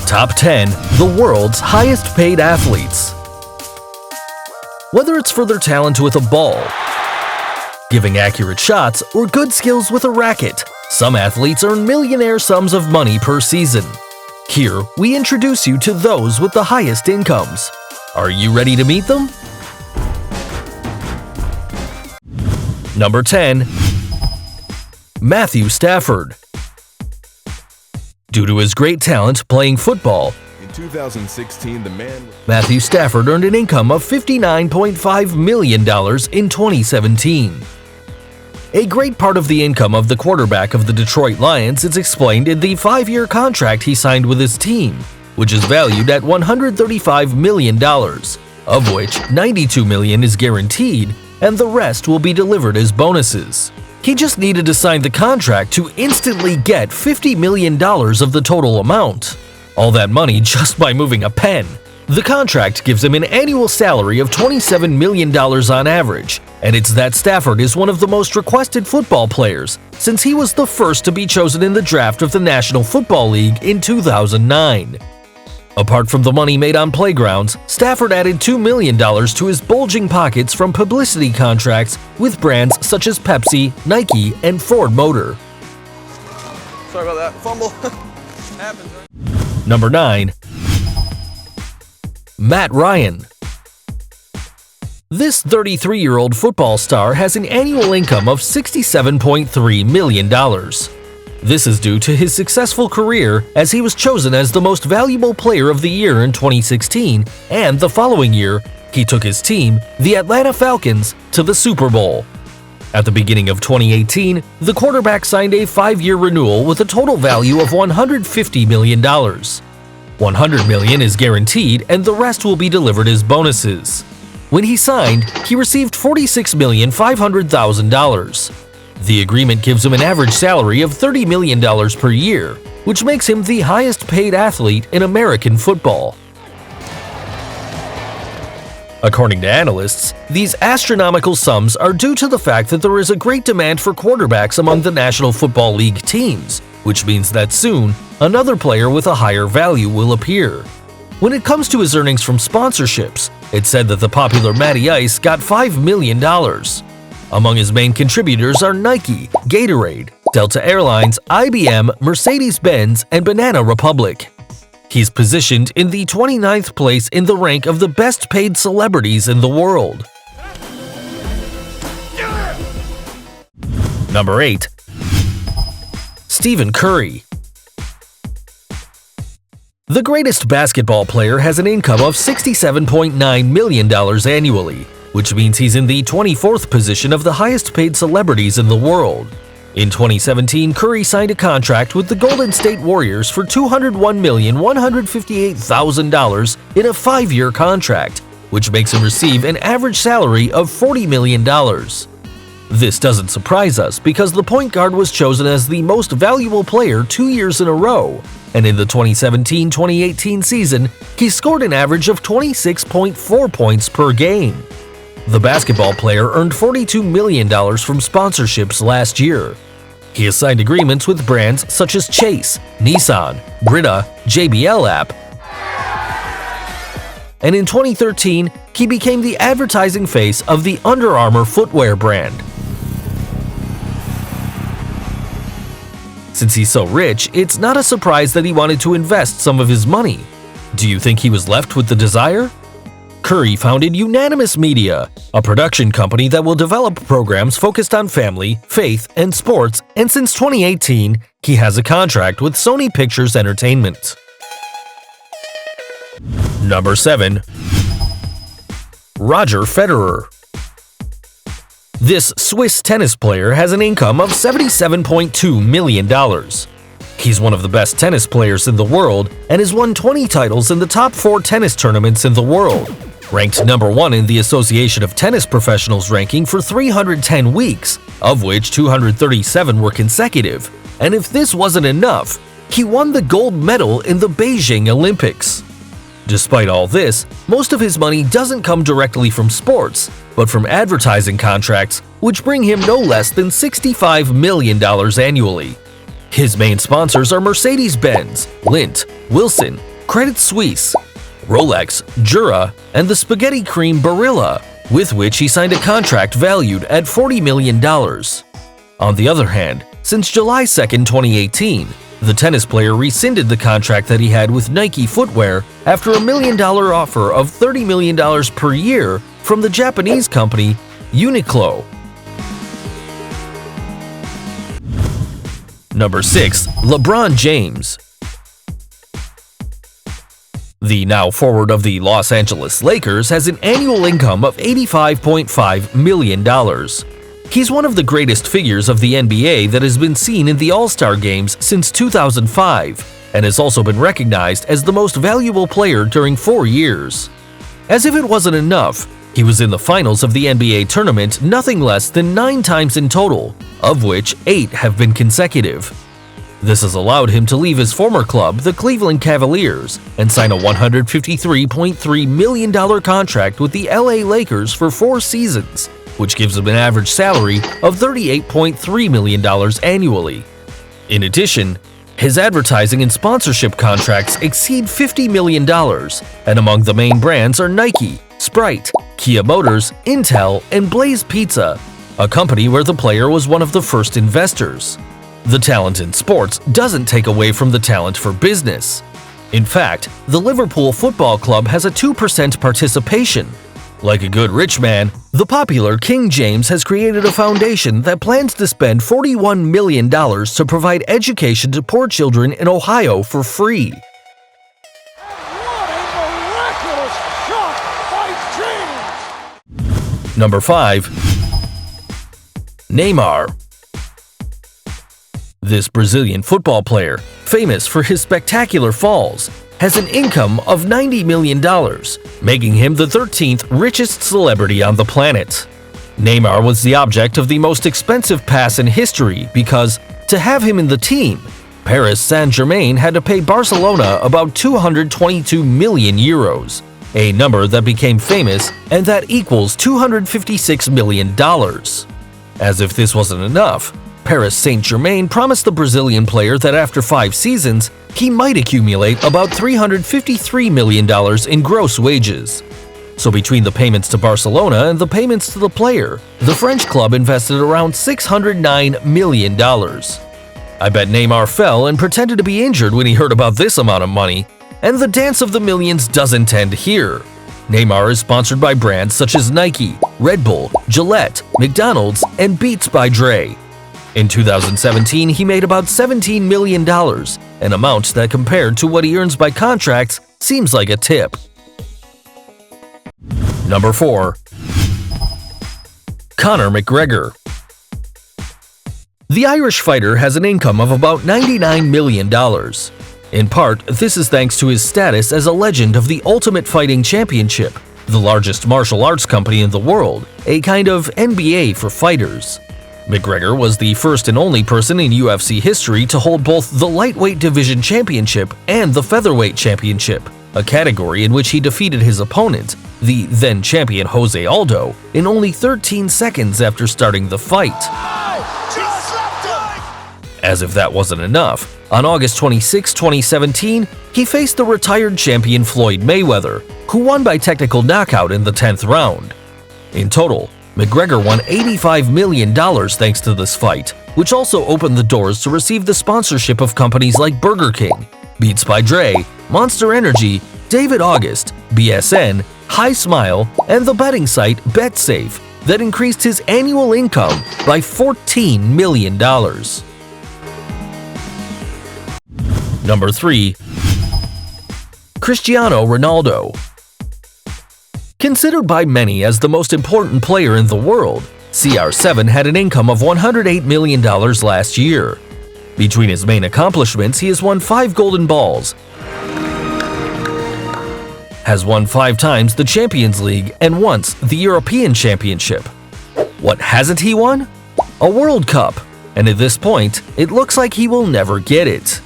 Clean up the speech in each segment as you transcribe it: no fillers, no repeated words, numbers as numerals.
Top 10 The World's Highest Paid Athletes. Whether it's for their talent with a ball, giving accurate shots, or good skills with a racket, some athletes earn millionaire sums of money per season. Here, we introduce you to those with the highest incomes. Are you ready to meet them? Number 10. Matthew Stafford. Due to his great talent playing football, in 2016, Matthew Stafford earned an income of $59.5 million in 2017. A great part of the income of the quarterback of the Detroit Lions is explained in the 5-year contract he signed with his team, which is valued at $135 million, of which $92 million is guaranteed and the rest will be delivered as bonuses. He just needed to sign the contract to instantly get $50 million of the total amount. All that money just by moving a pen. The contract gives him an annual salary of $27 million on average, and it's that Stafford is one of the most requested football players since he was the first to be chosen in the draft of the National Football League in 2009. Apart from the money made on playgrounds, Stafford added $2 million to his bulging pockets from publicity contracts with brands such as Pepsi, Nike, and Ford Motor. Sorry about that. Fumble. Happens, right? Number 9. Matt Ryan. This 33-year-old football star has an annual income of $67.3 million. This is due to his successful career as he was chosen as the most valuable player of the year in 2016, and the following year, he took his team, the Atlanta Falcons, to the Super Bowl. At the beginning of 2018, the quarterback signed a 5-year renewal with a total value of $150 million. $100 million is guaranteed and the rest will be delivered as bonuses. When he signed, he received $46,500,000. The agreement gives him an average salary of $30 million per year, which makes him the highest paid athlete in American football. According to analysts, these astronomical sums are due to the fact that there is a great demand for quarterbacks among the National Football League teams, which means that soon, another player with a higher value will appear. When it comes to his earnings from sponsorships, it's said that the popular Matty Ice got $5 million. Among his main contributors are Nike, Gatorade, Delta Airlines, IBM, Mercedes-Benz, and Banana Republic. He's positioned in the 29th place in the rank of the best paid celebrities in the world. Number 8. Stephen Curry. The greatest basketball player has an income of $67.9 million annually, which means he's in the 24th position of the highest paid celebrities in the world. In 2017, Curry signed a contract with the Golden State Warriors for $201,158,000 in a 5-year contract, which makes him receive an average salary of $40 million. This doesn't surprise us because the point guard was chosen as the most valuable player 2 years in a row, and in the 2017-2018 season, he scored an average of 26.4 points per game. The basketball player earned $42 million from sponsorships last year. He has signed agreements with brands such as Chase, Nissan, Brita, JBL app, and in 2013, he became the advertising face of the Under Armour footwear brand. Since he's so rich, it's not a surprise that he wanted to invest some of his money. Do you think he was left with the desire? Curry founded Unanimous Media, a production company that will develop programs focused on family, faith, and sports, and since 2018, he has a contract with Sony Pictures Entertainment. Number 7. Roger Federer. This Swiss tennis player has an income of $77.2 million. He's one of the best tennis players in the world and has won 20 titles in the top 4 tennis tournaments in the world. Ranked number 1 in the Association of Tennis Professionals ranking for 310 weeks, of which 237 were consecutive. And if this wasn't enough, he won the gold medal in the Beijing Olympics. Despite all this, most of his money doesn't come directly from sports, but from advertising contracts, which bring him no less than $65 million annually. His main sponsors are Mercedes-Benz, Lindt, Wilson, Credit Suisse, Rolex, Jura, and the spaghetti cream Barilla, with which he signed a contract valued at $40 million. On the other hand, since July 2, 2018, the tennis player rescinded the contract that he had with Nike Footwear after a $1 million offer of $30 million per year from the Japanese company Uniqlo. Number 6. LeBron James. The now forward of the Los Angeles Lakers has an annual income of $85.5 million. He's one of the greatest figures of the NBA that has been seen in the All-Star Games since 2005 and has also been recognized as the most valuable player during 4 years. As if it wasn't enough, he was in the finals of the NBA tournament nothing less than 9 times in total, of which 8 have been consecutive. This has allowed him to leave his former club, the Cleveland Cavaliers, and sign a $153.3 million contract with the LA Lakers for 4 seasons, which gives him an average salary of $38.3 million annually. In addition, his advertising and sponsorship contracts exceed $50 million, and among the main brands are Nike, Sprite, Kia Motors, Intel, and Blaze Pizza, a company where the player was one of the first investors. The talent in sports doesn't take away from the talent for business. In fact, the Liverpool Football Club has a 2% participation. Like a good rich man, the popular King James has created a foundation that plans to spend $41 million to provide education to poor children in Ohio for free. What a miraculous shot by James! Number 5. Neymar. This Brazilian football player, famous for his spectacular falls, has an income of $90 million, making him the 13th richest celebrity on the planet. Neymar was the object of the most expensive pass in history because, to have him in the team, Paris Saint-Germain had to pay Barcelona about 222 million euros, a number that became famous and that equals $256 million. As if this wasn't enough, Paris Saint-Germain promised the Brazilian player that after 5 seasons, he might accumulate about $353 million in gross wages. So between the payments to Barcelona and the payments to the player, the French club invested around $609 million. I bet Neymar fell and pretended to be injured when he heard about this amount of money. And the dance of the millions doesn't end here. Neymar is sponsored by brands such as Nike, Red Bull, Gillette, McDonald's, and Beats by Dre. In 2017, he made about $17 million, an amount that compared to what he earns by contracts seems like a tip. Number 4. Conor McGregor. The Irish fighter has an income of about $99 million. In part, this is thanks to his status as a legend of the Ultimate Fighting Championship, the largest martial arts company in the world, a kind of NBA for fighters. McGregor was the first and only person in UFC history to hold both the lightweight division championship and the featherweight championship, a category in which he defeated his opponent, the then-champion Jose Aldo, in only 13 seconds after starting the fight. As if that wasn't enough, on August 26, 2017, he faced the retired champion Floyd Mayweather, who won by technical knockout in the 10th round. In total, McGregor won $85 million thanks to this fight, which also opened the doors to receive the sponsorship of companies like Burger King, Beats by Dre, Monster Energy, David August, BSN, High Smile, and the betting site BetSafe that increased his annual income by $14 million. Number 3. Cristiano Ronaldo. Considered by many as the most important player in the world, CR7 had an income of $108 million last year. Between his main accomplishments, he has won 5 Golden Balls, has won 5 times the Champions League and once the European Championship. What hasn't he won? A World Cup, and at this point, it looks like he will never get it.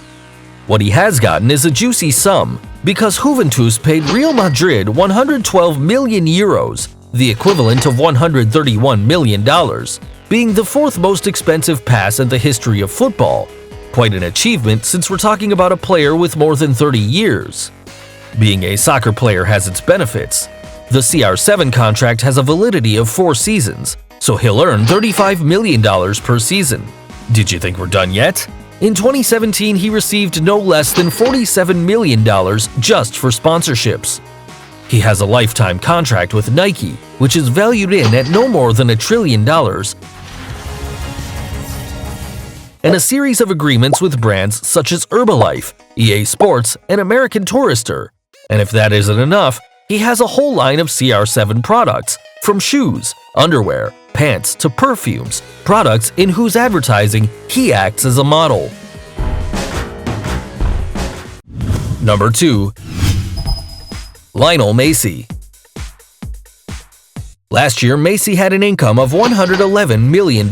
What he has gotten is a juicy sum, because Juventus paid Real Madrid 112 million euros, the equivalent of $131 million, being the 4th most expensive pass in the history of football. Quite an achievement since we're talking about a player with more than 30 years. Being a soccer player has its benefits. The CR7 contract has a validity of 4 seasons, so he'll earn $35 million per season. Did you think we're done yet? In 2017, he received no less than $47 million just for sponsorships. He has a lifetime contract with Nike, which is valued in at no more than $1 trillion, and a series of agreements with brands such as Herbalife, EA Sports, and American Tourister. And if that isn't enough, he has a whole line of CR7 products, from shoes, underwear, pants to perfumes, products in whose advertising he acts as a model. Number 2. Lionel Messi. Last year, Messi had an income of $111 million.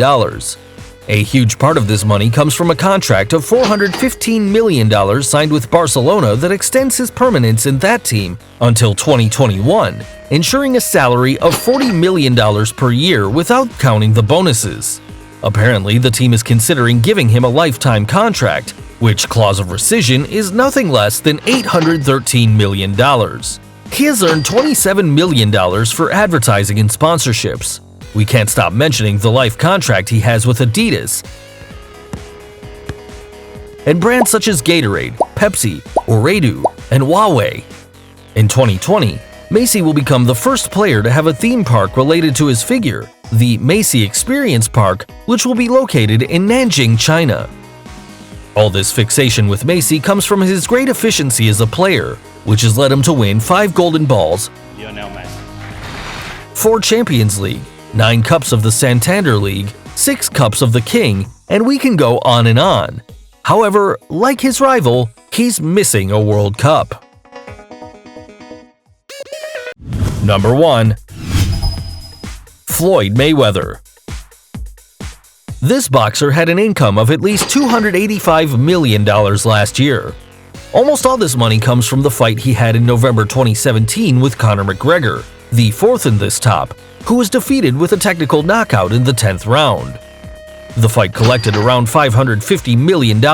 A huge part of this money comes from a contract of $415 million signed with Barcelona that extends his permanence in that team until 2021, ensuring a salary of $40 million per year without counting the bonuses. Apparently, the team is considering giving him a lifetime contract, which clause of rescission is nothing less than $813 million. He has earned $27 million for advertising and sponsorships. We can't stop mentioning the life contract he has with Adidas and brands such as Gatorade, Pepsi, Oredu, and HUAWEI. In 2020, Messi will become the first player to have a theme park related to his figure, the Messi Experience Park, which will be located in Nanjing, China. All this fixation with Messi comes from his great efficiency as a player, which has led him to win 5 Golden Balls, Lionel Messi, 4 Champions League, 9 Cups of the Santander League, 6 Cups of the King, and we can go on and on. However, like his rival, he's missing a World Cup. Number 1. Floyd Mayweather. This boxer had an income of at least $285 million last year. Almost all this money comes from the fight he had in November 2017 with Conor McGregor, the 4th in this top, who was defeated with a technical knockout in the 10th round. The fight collected around $550 million,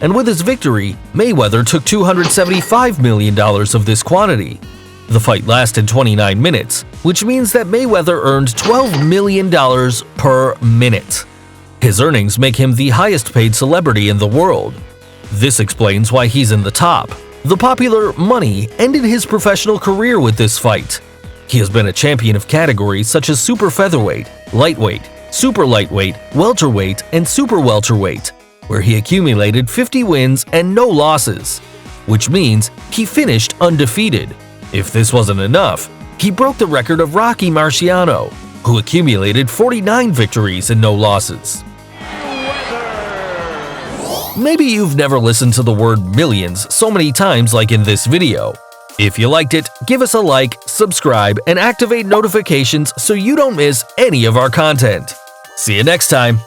and with his victory, Mayweather took $275 million of this quantity. The fight lasted 29 minutes, which means that Mayweather earned $12 million per minute. His earnings make him the highest-paid celebrity in the world. This explains why he's in the top. The popular Money ended his professional career with this fight. He has been a champion of categories such as super featherweight, lightweight, super lightweight, welterweight, and super welterweight, where he accumulated 50 wins and no losses, which means he finished undefeated. If this wasn't enough, he broke the record of Rocky Marciano, who accumulated 49 victories and no losses. Maybe you've never listened to the word millions so many times like in this video. If you liked it, give us a like, subscribe, and activate notifications so you don't miss any of our content. See you next time!